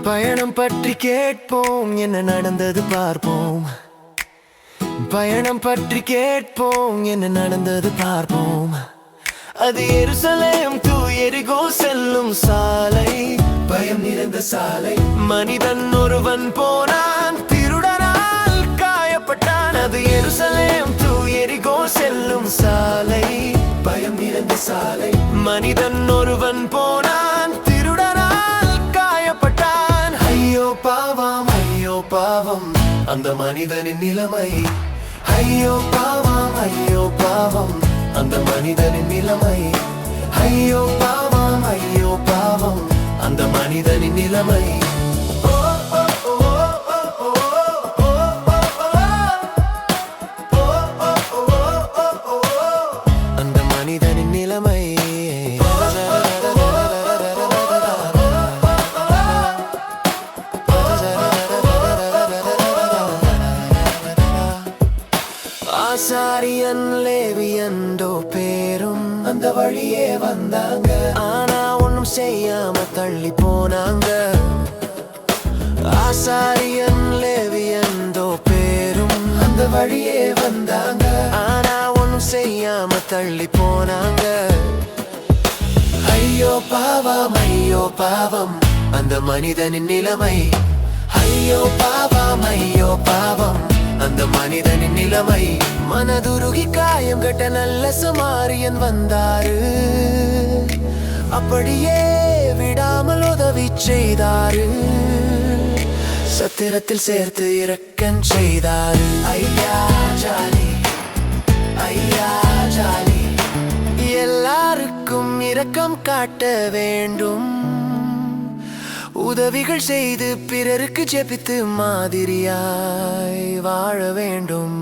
பயணம் பற்றி கேட்போம், என்ன நடந்தது பார்ப்போம். பயணம் பற்றி கேட்போம், என்ன நடந்தது பார்ப்போம். அது எருசலேம் டு எரிகோ செல்லும் சாலை, பயம் நிறைந்த சாலை. மனிதன் ஒருவன் போனான், திருடனால் காயப்பட்டான். அது எருசலேம் டு எரிகோ செல்லும் சாலை, பயம் நிறைந்த சாலை. மனிதன் ஒருவன் போனான், திருடனால் காயப்பட்டான். ஐயோ பாவம், ஐயோ பாவம் அந்த மனிதனின் நிலைமை. ஐயோ பாவம், ஐயோ பாவம் அந்த மனிதனின் நிலைமை. ஐயோ பாவம், ஐயோ பாவம் அந்த மனிதனின் நிலைமை. அந்த மனிதனின் நிலைமை. ஆசாரியன் லேவியன்டோ பேரும் அந்த வழியே வந்தாங்க. ஆனா ஒண்ணும் செய்யாம தள்ளி போனாங்க. ஆசாரியன் லேவியன்டோ பேரும் அந்த வழியே வந்தாங்க. ஆனா ஒண்ணும் செய்யாம தள்ளி போனாங்க. ஐயோ பாவம், ஐயோ பாவம் அந்த மனிதனின் நிலைமை. ஐயோ பாவம், ஐயோ பாவம் அந்த மனிதனின் நிலைமை. மனதுருகி காயம் கட்ட நல்ல சமாரியன் வந்தாரு. அப்படியே விடாமல் உதவி செய்தாரு. சத்திரத்தில் சேர்த்து இரக்கன் செய்தாரு. ஐயா ஜாலி, ஐயா ஜாலி. எல்லாருக்கும் இரக்கம் காட்ட வேண்டும். உதவிகள் செய்து பிறருக்கு ஜெபித்து மாதிரியாய் வாழ வேண்டும்.